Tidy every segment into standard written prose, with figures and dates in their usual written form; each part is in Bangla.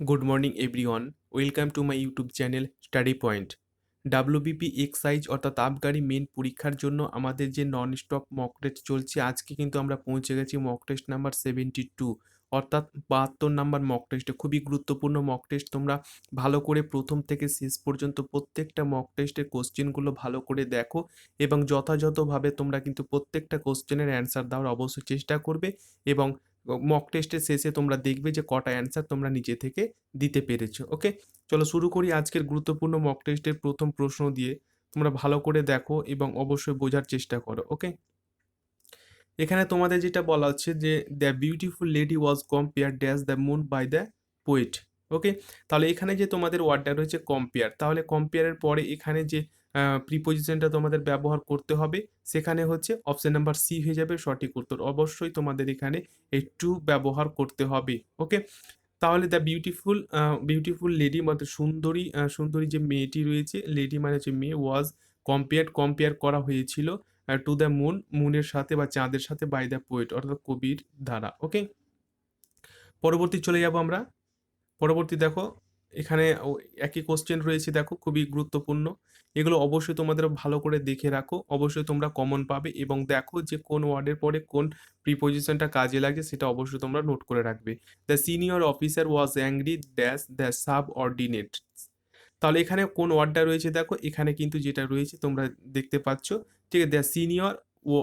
Good morning everyone. Welcome to my YouTube channel Study Point. WBP excise অর্থাৎ আবগারি মেন পরীক্ষার জন্য আমাদের যে নন স্টপ মক টেস্ট চলছে আজকে কিন্তু আমরা পৌঁছে গেছি মক টেস্ট নাম্বার 72 অর্থাৎ 72 নাম্বার মক টেস্টে খুবই গুরুত্বপূর্ণ মক টেস্ট তোমরা ভালো করে প্রথম থেকে শেষ পর্যন্ত প্রত্যেকটা মক টেস্টের কোশ্চেনগুলো ভালো করে দেখো এবং যথাযথভাবে তোমরা কিন্তু প্রত্যেকটা কোশ্চেনের অ্যান্সার দেওয়ার অবশ্যই চেষ্টা করবে এবং মক টেস্টের শেষে তোমরা দেখবে যে কটা অ্যান্সার তোমরা নিজে থেকে দিতে পেরেছো। ওকে, চলো শুরু করি আজকের গুরুত্বপূর্ণ মক টেস্টের প্রথম প্রশ্ন দিয়ে। তোমরা ভালো করে দেখো এবং অবশ্যই বোঝার চেষ্টা করো। ওকে, এখানে তোমাদের যেটা বলা হচ্ছে যে the beautiful lady was compare dash the moon by the poet. Okay, তাহলে এখানে যে তোমাদের ওয়ার্ডটা রয়েছে কম্পেয়ার, তাহলে কম্পেয়ারের পরে এখানে যে প্রিপোজিশনটা তোমাদের ব্যবহার করতে হবে সেখানে হচ্ছে অপশন নাম্বার সি হয়ে যাবে সঠিক উত্তর। অবশ্যই তোমাদের এখানে এই টু ব্যবহার করতে হবে। ওকে, তাহলে দ্য বিউটিফুল বিউটিফুল লেডি মানে সুন্দরী সুন্দরী যে মেয়েটি রয়েছে, লেডি মানে হচ্ছে মেয়ে, ওয়াজ কম্পেয়ার করা হয়েছিল টু দ্য মুন, মুনের সাথে বা চাঁদের সাথে বাই দ্য পোয়েট অর্থাৎ কবির দ্বারা। ওকে, পরবর্তী চলে যাব আমরা। পরবর্তী দেখো, এখানে একই কোশ্চেন রয়েছে, দেখো খুবই গুরুত্বপূর্ণ। এগুলো অবশ্যই তোমাদের ভালো করে দেখে রাখো, অবশ্যই তোমরা কমন পাবে এবং দেখো যে কোন ওয়ার্ডের পরে কোন প্রিপোজিশনটা কাজে লাগে সেটা অবশ্যই তোমরা নোট করে রাখবে। The senior officer was angry dash the sub ordinate. তাহলে এখানে কোন ওয়ার্ডটা রয়েছে দেখো, এখানে কিন্তু যেটা রয়েছে তোমরা দেখতে পাচ্ছ, ঠিক আছে, দ্য সিনিয়র ও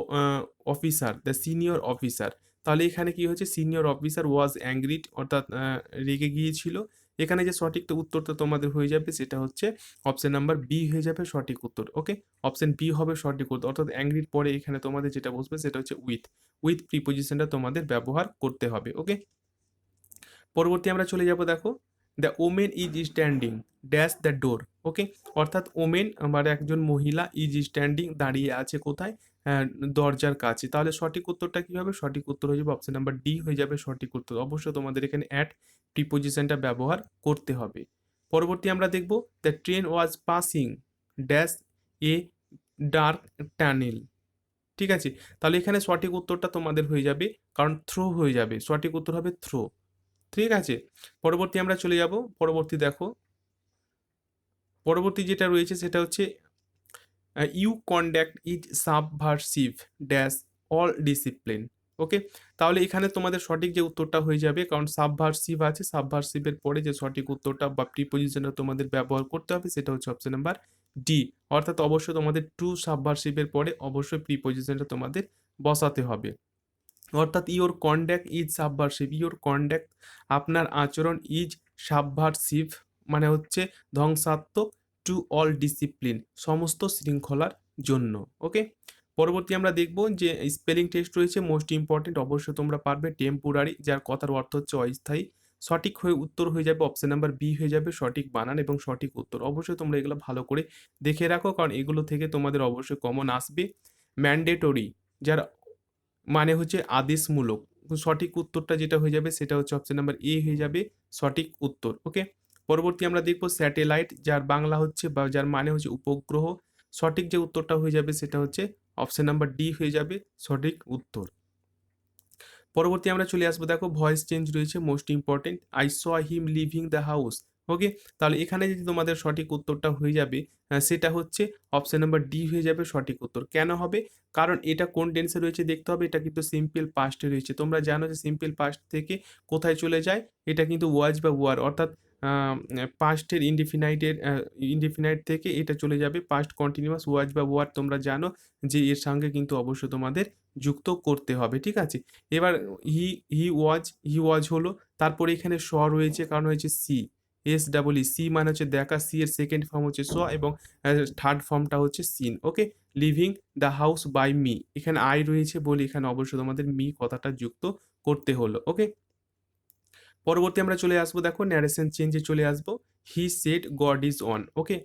অফিসার, দ্য সিনিয়র অফিসার। তাহলে এখানে কি হচ্ছে, সিনিয়র অফিসার ওয়াজ অ্যাংরিড অর্থাৎ রেগে গিয়েছিল। এখানে যে সঠিক উত্তরটা তোমাদের হয়ে যাবে সেটা হচ্ছে অপশন নাম্বার বি হয়ে যাবে সঠিক উত্তর। ওকে, অপশন বি হবে সঠিক উত্তর, অর্থাৎ অ্যাংরিড পরে এখানে তোমাদের যেটা বসবে সেটা হচ্ছে উইথ প্রিপোজিশনটা তোমাদের ব্যবহার করতে হবে। ওকে, পরবর্তী আমরা চলে যাব। দেখো, the woman is standing dash the door. Okay, অর্থাৎ ওমেন মানে একজন মহিলা, ইজ স্ট্যান্ডিং দাঁড়িয়ে আছে কোথায়, দরজার কাছে। তাহলে সঠিক উত্তরটা কি হবে, সঠিক উত্তর হয়ে যাবে অপশন নাম্বার ডি হয়ে যাবে সঠিক উত্তর। অবশ্যই তোমাদের এখানে অ্যাট প্রিপোজিশনটা ব্যবহার করতে হবে। পরবর্তী আমরা দেখব, the train was passing dash a dark tunnel. ঠিক আছে, তাহলে এখানে সঠিক উত্তরটা তোমাদের হয়ে যাবে, কারণ থ্রো হয়ে যাবে, সঠিক উত্তর হবে থ্রো। ঠিক আছে, পরবর্তী আমরা চলে যাব। পরবর্তী দেখো, পরবর্তী যেটা রয়েছে সেটা হচ্ছে you conduct is subversive dash all discipline. Okay, তাহলে এখানে তোমাদের সঠিক যে উত্তরটা হয়ে যাবে, কারণ সাবভার্সিভ আছে, সাবভার্সিভের পরে যে সঠিক উত্তরটা বা প্রিপোজিশনটা তোমাদের ব্যবহার করতে হবে সেটা হচ্ছে অপশন নাম্বার ডি। অর্থাৎ অবশ্যই তোমাদের টু সাবভার্সিভের পরে অবশ্যই প্রিপোজিশনটা তোমাদের বসাতে হবে। অর্থাৎ your conduct is subversive, your conduct আপনার আচরণ, ইজ সাবভার্সিভ মানে হচ্ছে ধ্বংসাত্মক, টু অল ডিসিপ্লিন সমস্ত শৃঙ্খলার জন্য। ওকে, পরবর্তী আমরা দেখব যে স্পেলিং টেস্ট রয়েছে, মোস্ট ইম্পর্টেন্ট, অবশ্যই তোমরা পারবে। টেম্পোরারি, যার কথার অর্থ হচ্ছে অস্থায়ী, সঠিক হয়ে উত্তর হয়ে যাবে অপশন নাম্বার বি হয়ে যাবে সঠিক বানান এবং সঠিক উত্তর। অবশ্যই তোমরা এগুলো ভালো করে দেখে রাখো, কারণ এগুলো থেকে তোমাদের অবশ্যই কমন আসবে। ম্যান্ডেটরি, যার মানে হচ্ছে আদেশমূলক, সঠিক উত্তরটা যেটা হয়ে যাবে সেটা হচ্ছে অপশন নাম্বার এ হয়ে যাবে সঠিক উত্তর। ওকে, পরবর্তী আমরা দেখব স্যাটেলাইট, যার বাংলা হচ্ছে বা যার মানে হচ্ছে উপগ্রহ, সঠিক যে উত্তরটা হয়ে যাবে সেটা হচ্ছে অপশন নাম্বার ডি হয়ে যাবে সঠিক উত্তর। পরবর্তী আমরা চলে আসবো, দেখো ভয়েস চেঞ্জ রয়েছে, most important, I saw him leaving the house. Okay, তাহলে এখানে যদি তোমাদের সঠিক উত্তরটা হয়ে যাবে সেটা হচ্ছে অপশন নাম্বার ডি হয়ে যাবে সঠিক উত্তর। কেন হবে, কারণ এটা কোন টেন্সে রয়েছে দেখতে হবে, এটা কিন্তু সিম্পল পাস্টে রয়েছে। তোমরা জানো যে সিম্পল পাস্ট থেকে কোথায় চলে যায়, এটা কিন্তু ওয়াজ বা ওয়ার, অর্থাৎ পাস্টের ইনডিফিনাইট থেকে এটা চলে যাবে পাস্ট কন্টিনিউয়াস ওয়াজ বা ওয়ার। তোমরা জানো যে এর সঙ্গে কিন্তু অবশ্যই তোমাদের যুক্ত করতে হবে। ঠিক আছে, এবার হি হি ওয়াজ হলো, তারপরে এখানে স রয়েছে, কারণ হয়েছে see, S double E, see মানে হচ্ছে দেখা, সি এর সেকেন্ড ফর্ম হচ্ছে স এবং থার্ড ফর্মটা হচ্ছে seen. Okay, leaving the house by me, এখানে আই রয়েছে বলে এখানে অবশ্যই তোমাদের মি কথাটা যুক্ত করতে হলো। ওকে, পরবর্তী আমরা চলে আসবো, দেখো ন্যারেশন চেঞ্জে চলে আসবো। He said God is one. Okay,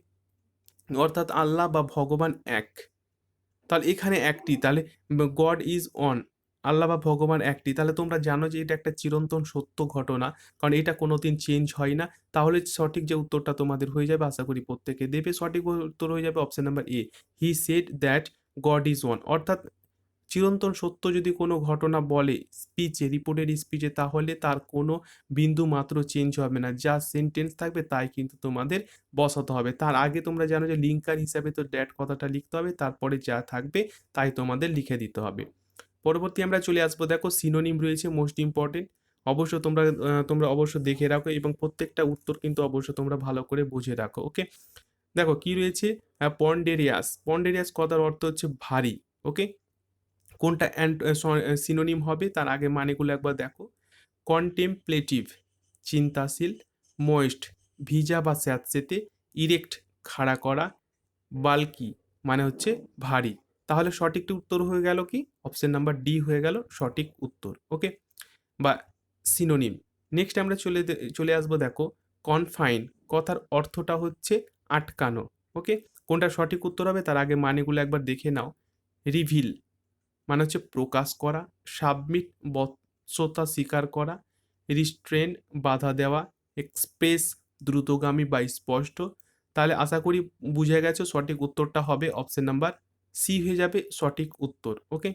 অর্থাৎ আল্লাহ বা ভগবান এক। তাহলে এখানে একটি, তাহলে গড ইজ অন, আল্লাহ বা ভগবান একটি। তাহলে তোমরা জানো যে এটা একটা চিরন্তন সত্য ঘটনা, কারণ এটা কোনোদিন চেঞ্জ হয় না। তাহলে সঠিক যে উত্তরটা তোমাদের হয়ে যাবে, আশা করি প্রত্যেকে দেবে, সঠিক উত্তর হয়ে যাবে option number A, he said that god is one. অর্থাৎ চিরন্তন সত্য যদি কোনো ঘটনা বলে স্পিচে, রিপোর্টের স্পিচে, তাহলে তার কোনো বিন্দু মাত্র চেঞ্জ হবে না। যা সেন্টেন্স থাকবে তাই কিন্তু তোমাদের বসাতে হবে। তার আগে তোমরা জানো যে লিঙ্কার হিসাবে তো দ্যাট কথাটা লিখতে হবে, তারপরে যা থাকবে তাই তোমাদের লিখে দিতে হবে। পরবর্তী আমরা চলে আসবো, দেখো সিনোনিম রয়েছে মোস্ট ইম্পর্টেন্ট। অবশ্য তোমরা অবশ্য দেখে রাখো এবং প্রত্যেকটা উত্তর কিন্তু অবশ্য তোমরা ভালো করে বুঝে রাখো। ওকে, দেখো কি রয়েছে, পন্ডেরিয়াস। পন্ডেরিয়াস কথার অর্থ হচ্ছে ভারী। ওকে, কোনটা সিনোনিম হবে তার আগে মানেগুলো একবার দেখো। কন্টেমপ্লেটিভ চিন্তাশীল, ময়েস্ট ভিজা বা স্যাঁতসেঁতে, ইরেক্ট খাড়া করা, বাল্কি মানে হচ্ছে ভারী। তাহলে সঠিক উত্তর হয়ে গেল কি, অপশন নাম্বার ডি হয়ে গেল সঠিক উত্তর। ওকে, বা সিনোনিম। নেক্সট আমরা চলে আসবো, দেখো কনফাইন কথার অর্থটা হচ্ছে আটকানো। ওকে, কোনটা সঠিক উত্তর হবে তার আগে মানেগুলো একবার দেখে নাও। রিভিল মানে হচ্ছে প্রকাশ করা, সাবমিট বশ্যতা স্বীকার করা, রিস্ট্রেন বাধা দেওয়া, এক্সপ্রেস দ্রুতগামী বা স্পষ্ট। তাহলে আশা করি বুঝে গেছো, সঠিক উত্তরটা হবে অপশন নাম্বার সি হয়ে যাবে সঠিক উত্তর। ওকে,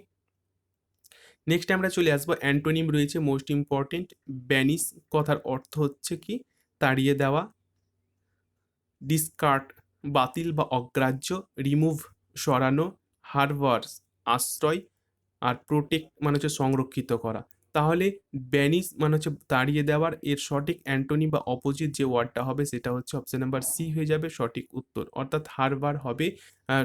নেক্সট আমরা চলে আসবো, অ্যান্টোনিম রয়েছে মোস্ট ইম্পর্টেন্ট। ব্যানিশ কথার অর্থ হচ্ছে কি, তাড়িয়ে দেওয়া, ডিসকার্ড বাতিল বা অগ্রাহ্য, রিমুভ সরানো, হারভার্স আশ্রয়, আর প্রোটেক্ট মানে হচ্ছে সংরক্ষিত করা। তাহলে ব্যানিশ মানে হচ্ছে তাড়িয়ে দেওয়ার, এর সঠিক অ্যান্টোনি বা অপোজিট যে ওয়ার্ডটা হবে সেটা হচ্ছে অপশন নাম্বার সি হয়ে যাবে সঠিক উত্তর, অর্থাৎ হারবার হবে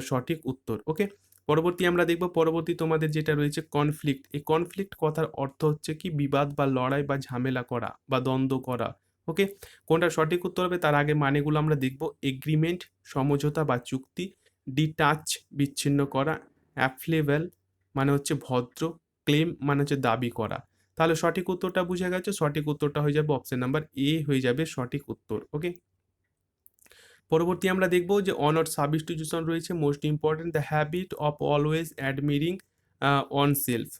সঠিক উত্তর। ওকে, পরবর্তী আমরা দেখব, পরবর্তী তোমাদের যেটা রয়েছে কনফ্লিক্ট। এই কনফ্লিক্ট কথার অর্থ হচ্ছে কি, বিবাদ বা লড়াই বা ঝামেলা করা বা দ্বন্দ্ব করা। ওকে, কোনটা সঠিক উত্তর হবে তার আগে মানেগুলো আমরা দেখব। এগ্রিমেন্ট সমঝোতা বা চুক্তি, ডিটাচ বিচ্ছিন্ন করা, অ্যাফলেবল মানে হচ্ছে ভদ্র, ক্লেম মানে হচ্ছে দাবি করা। তাহলে সঠিক উত্তরটা বুঝে গেছে, সঠিক উত্তরটা হয়ে যাবে অপশন নাম্বার এ হয়ে যাবে সঠিক উত্তর। ওকে, পরবর্তী আমরা দেখব যে অনার সাবস্টিটিউশন রয়েছে most important, the habit of always admiring oneself.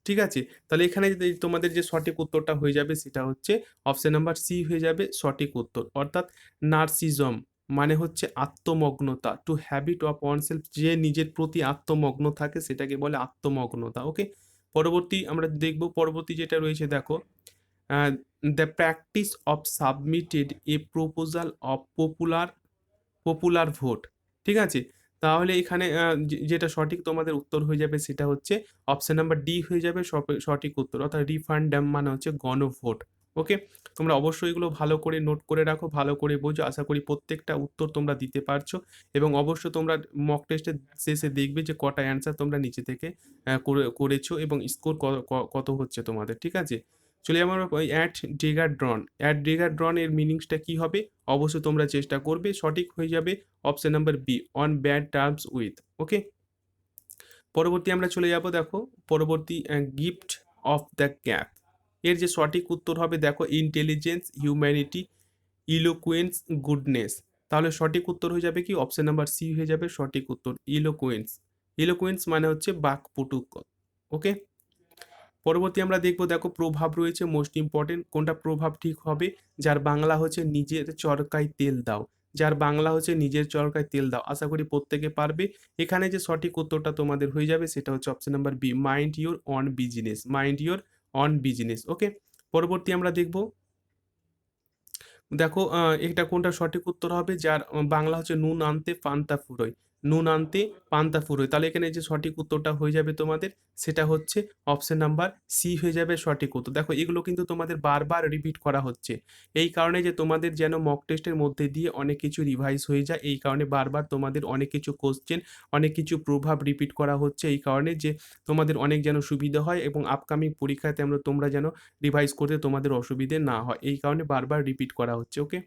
ঠিক আছে, তাহলে এখানে তোমাদের যে সঠিক উত্তরটা হয়ে যাবে সেটা হচ্ছে অপশন নাম্বার সি হয়ে যাবে সঠিক উত্তর, অর্থাৎ নার্সিজম মানে হচ্ছে আত্মমগ্নতা। To habit of oneself, যে নিজের প্রতি আত্মমগ্ন থাকে সেটাকে বলে আত্মমগ্নতা। ওকে, পরবর্তী আমরা দেখব, পরবর্তী যেটা রয়েছে দেখো, the practice of submitted A proposal of popular vote. ঠিক আছে, তাহলে এখানে যেটা সঠিক তোমাদের উত্তর হয়ে যাবে সেটা হচ্ছে অপশন নাম্বার ডি হয়ে যাবে সঠিক উত্তর, অর্থাৎ রিফারেন্ডাম মানে হচ্ছে গণভোট। ওকে, তোমরা অবশ্যই এগুলো ভালো করে নোট করে রাখো, ভালো করে বোঝো। আশা করি প্রত্যেকটা উত্তর তোমরা দিতে পারছো এবং অবশ্যই তোমরা মক টেস্টের শেষে দেখবে যে কটা অ্যান্সার তোমরা নিচে থেকে করেছো এবং স্কোর কত হচ্ছে তোমাদের। ঠিক আছে, চলে আমার অ্যাট ড্রিগার ড্রন। অ্যাট ড্রিগার ড্রন এর মিনিংসটা কি হবে, অবশ্যই তোমরা চেষ্টা করবে, সঠিক হয়ে যাবে option number B, on bad terms with. Okay, পরবর্তী আমরা চলে যাব, দেখো পরবর্তী গিফট অফ দ্য ক্যাপ। এর যে সঠিক উত্তর হবে দেখো, ইন্টেলিজেন্স, হিউম্যানিটি, ইলোকুয়েন্স, গুডনেস। তাহলে সঠিক উত্তর হয়ে যাবে কি, অপশন নাম্বার সি হয়ে যাবে সঠিক উত্তর, ইলোকুয়েন্স। ইলোকুয়েন্স মানে হচ্ছে বাকপটুত্ব। ওকে, পরবর্তী আমরা দেখব, দেখো প্রভাব রয়েছে মোস্ট ইম্পর্টেন্ট। কোনটা প্রভাব ঠিক হবে, যার বাংলা হচ্ছে নিজের চরকায় তেল দাও। যার বাংলা হচ্ছে নিজের চরকায় তেল দাও, আশা করি প্রত্যেকে পারবে। এখানে যে সঠিক উত্তরটা তোমাদের হয়ে যাবে সেটা হচ্ছে option number B, mind your own business. Mind your own business. Okay, পরবর্তী আমরা দেখব, দেখো এটা কোনটা সঠিক উত্তর হবে, যার বাংলা হচ্ছে নুন আনতে পান্তা ফুরোয়। নুন আনতে পান্তা ফুরোয়, তাহলে এখানে যে সঠিক উত্তরটা হয়ে যাবে তোমাদের সেটা হচ্ছে অপশন নাম্বার সি হয়ে যাবে সঠিক উত্তর। দেখো এগুলো কিন্তু তোমাদের বারবার রিপিট করা হচ্ছে, এই কারণে যে তোমাদের যেন মক টেস্টের মধ্যে দিয়ে অনেক কিছু রিভাইজ হয়ে যায়, এই কারণে বারবার তোমাদের অনেক কিছু কোশ্চেন, অনেক কিছু প্রভাব রিপিট করা হচ্ছে, এই কারণে যে তোমাদের অনেক যেন সুবিধা হয় এবং আপকামিং পরীক্ষায় তোমরা যেন রিভাইজ করতে তোমাদের অসুবিধে না হয়, এই কারণে বারবার রিপিট করা হচ্ছে। ওকে,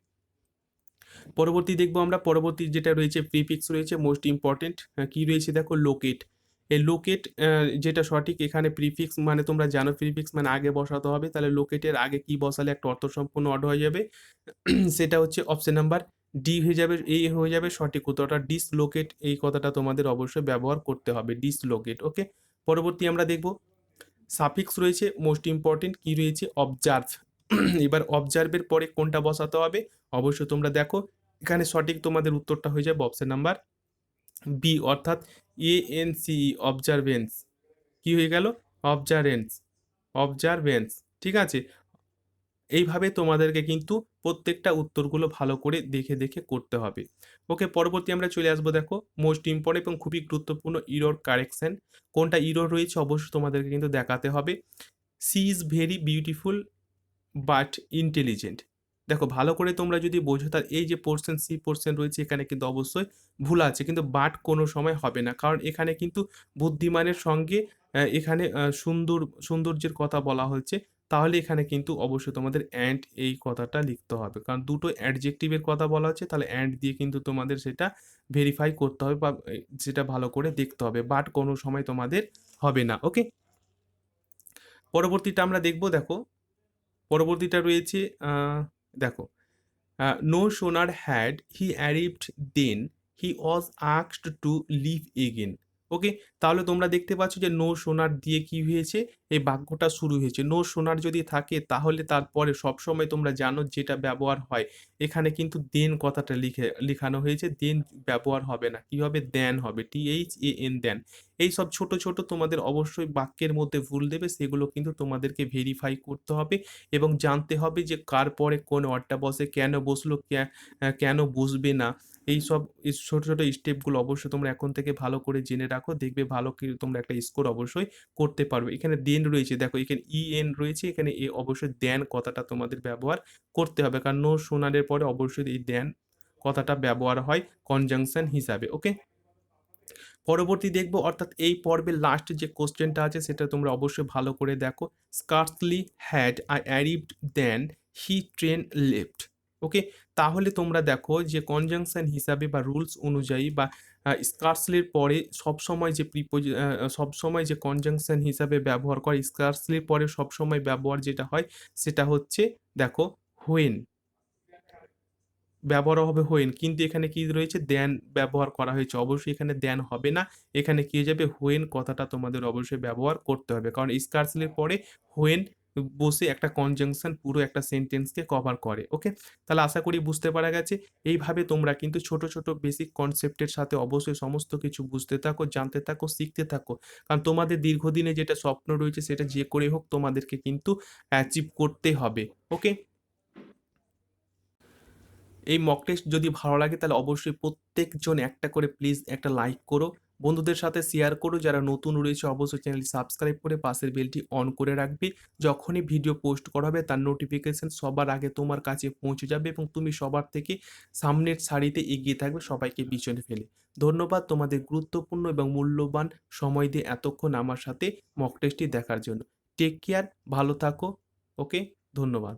পরবর্তী দেখবো আমরা, পরবর্তী যেটা রয়েছে প্রিফিক্স রয়েছে মোস্ট ইম্পর্টেন্ট। কি রয়েছে দেখো, লোকেট। এই লোকেট যেটা সঠিক, এখানে প্রিফিক্স মানে তোমরা জানো প্রিফিক্স মানে আগে বসাতে হবে, তাহলে লোকেটের আগে কি বসালে একটা অর্থসম্পূর্ণ অর্ড হয়ে যাবে, সেটা হচ্ছে অপশন নাম্বার ডি হয়ে যাবে, এই হয়ে যাবে সঠিক উত্তরটা, ডিসলোকেট। এই কথাটা তোমাদের অবশ্যই ব্যবহার করতে হবে, ডিসলোকেট। ওকে, পরবর্তী আমরা দেখব, সাফিক্স রয়েছে মোস্ট ইম্পর্টেন্ট। কি রয়েছে, অবজার্ভ। এবার অবজার্ভের পরে কোনটা বসাতে হবে, অবশ্যই তোমরা দেখো, এখানে সঠিক তোমাদের উত্তরটা হয়ে যাবে অপশন নাম্বার বি, অর্থাৎ এএনসি, অবজারভেন্স। কি হয়ে গেল? অবজারেন্স, অবজারভেন্স, ঠিক আছে? এইভাবে তোমাদেরকে কিন্তু প্রত্যেকটা উত্তরগুলো ভালো করে দেখে দেখে করতে হবে। ওকে, পরবর্তী আমরা চলে আসবো, দেখো মোস্ট ইম্পর্টেন্ট এবং খুবই গুরুত্বপূর্ণ ইরর কারেকশন। কোনটা ইরর রয়েছে অবশ্যই তোমাদেরকে কিন্তু দেখাতে হবে। She is very beautiful but intelligent. দেখো ভালো করে তোমরা যদি বোঝো, তার এই যে পোর্শন সি পোর্শন রয়েছে এখানে কিন্তু অবশ্যই ভুল আছে, কিন্তু বাট কোনো সময় হবে না, কারণ এখানে কিন্তু বুদ্ধিমানের সঙ্গে এখানে সৌন্দর্যের কথা বলা হয়েছে। তাহলে এখানে কিন্তু অবশ্যই তোমাদের অ্যান্ড এই কথাটা লিখতে হবে, কারণ দুটো অ্যাডজেক্টিভের কথা বলা হচ্ছে, তাহলে অ্যান্ড দিয়ে কিন্তু তোমাদের সেটা ভেরিফাই করতে হবে বা সেটা ভালো করে দেখতে হবে, বাট কোনো সময় তোমাদের হবে না। ওকে, পরবর্তীটা আমরা দেখবো। দেখো পরবর্তীটা রয়েছে, দেখো no sooner had he arrived then he was asked to leave again. Okay, তাহলে তোমরা দেখতে পাচ্ছ যে নো সোনার দিয়ে কি হয়েছে, এই বাক্যটা শুরু হয়েছে। নো সোনার যদি থাকে তাহলে তারপরে সবসময় তোমরা জানো যেটা ব্যবহার হয়, এখানে কিন্তু দেন কথাটা লিখানো হয়েছে, দেন ব্যবহার হবে না, কি হবে, দেন হবে, THAN, দেন। এই সব ছোট ছোট তোমাদের অবশ্যই বাক্যের মধ্যে ভুল দেবে, সেগুলো কিন্তু তোমাদেরকে ভেরিফাই করতে হবে এবং জানতে হবে যে কার পরে কোন ওয়ার্ডটা বসে, কেন বসলো, কেন বসবে না। এইসব ছোট ছোট স্টেপগুলো অবশ্যই তোমরা এখন থেকে ভালো করে জেনে রাখো, দেখবে ভালো কি তোমরা একটা স্কোর অবশ্যই করতে পারবে। এখানে দেন রয়েছে, দেখো এখানে EN রয়েছে, এখানে অবশ্যই দেন কথাটা তোমাদের ব্যবহার করতে হবে, কারণ নো সোনারের পরে অবশ্যই এই দেন কথাটা ব্যবহার হয় কনজাংশন হিসাবে। ওকে, পরবর্তী দেখবো, অর্থাৎ এই পর্বের লাস্ট যে কোশ্চেনটা আছে সেটা তোমরা অবশ্যই ভালো করে দেখো। Scarcely had I arrived then he train left. Okay, তাহলে তোমরা দেখো যে কনজাংশন হিসাবে বা রুলস অনুযায়ী বা স্কার্সলির পরে সবসময় যে সবসময় যে কনজাংশন হিসাবে ব্যবহার করে, স্কার্সলির পরে সবসময় ব্যবহার যেটা হয় সেটা হচ্ছে, দেখো হোয়েন ব্যবহার হবে, হোয়েন, কিন্তু এখানে কি রয়েছে, দেন ব্যবহার করা হয়েছে, অবশ্যই এখানে দেন হবে না, এখানে কি হয়ে যাবে, হোয়েন কথাটা তোমাদের অবশ্যই ব্যবহার করতে হবে, কারণ স্কার্সলির পরে হোয়েন বসে একটা কনজাংশন পুরো একটা সেন্টেন্সকে কভার করে। ওকে, তাহলে আশা করি বুঝতে পারা গেছে। এইভাবে তোমরা কিন্তু ছোট ছোট বেসিক কনসেপ্টের সাথে অবশ্যই সমস্ত কিছু বুঝতে থাকো, জানতে থাকো, শিখতে থাকো, কারণ তোমাদের দীর্ঘদিনে যেটা স্বপ্ন রয়েছে সেটা যে করে হোক তোমাদেরকে কিন্তু অ্যাচিভ করতে হবে। ওকে, এই মক টেস্ট যদি ভালো লাগে তাহলে অবশ্যই প্রত্যেকজন একটা করে প্লিজ একটা লাইক করো, বন্ধুদের সাথে শেয়ার করো, যারা নতুন রয়েছে অবশ্যই চ্যানেলটি সাবস্ক্রাইব করে পাশের বেলটি অন করে রাখবে, যখনই ভিডিও পোস্ট করা হবে তার নোটিফিকেশন সবার আগে তোমার কাছে পৌঁছে যাবে এবং তুমি সবার থেকে সামনের সারিতে এগিয়ে থাকবে সবাইকে পিছনে ফেলে। ধন্যবাদ তোমাদের গুরুত্বপূর্ণ এবং মূল্যবান সময় দিয়ে এতক্ষণ আমার সাথে মক টেস্টটি দেখার জন্য। টেক কেয়ার, ভালো থাকো। ওকে, ধন্যবাদ।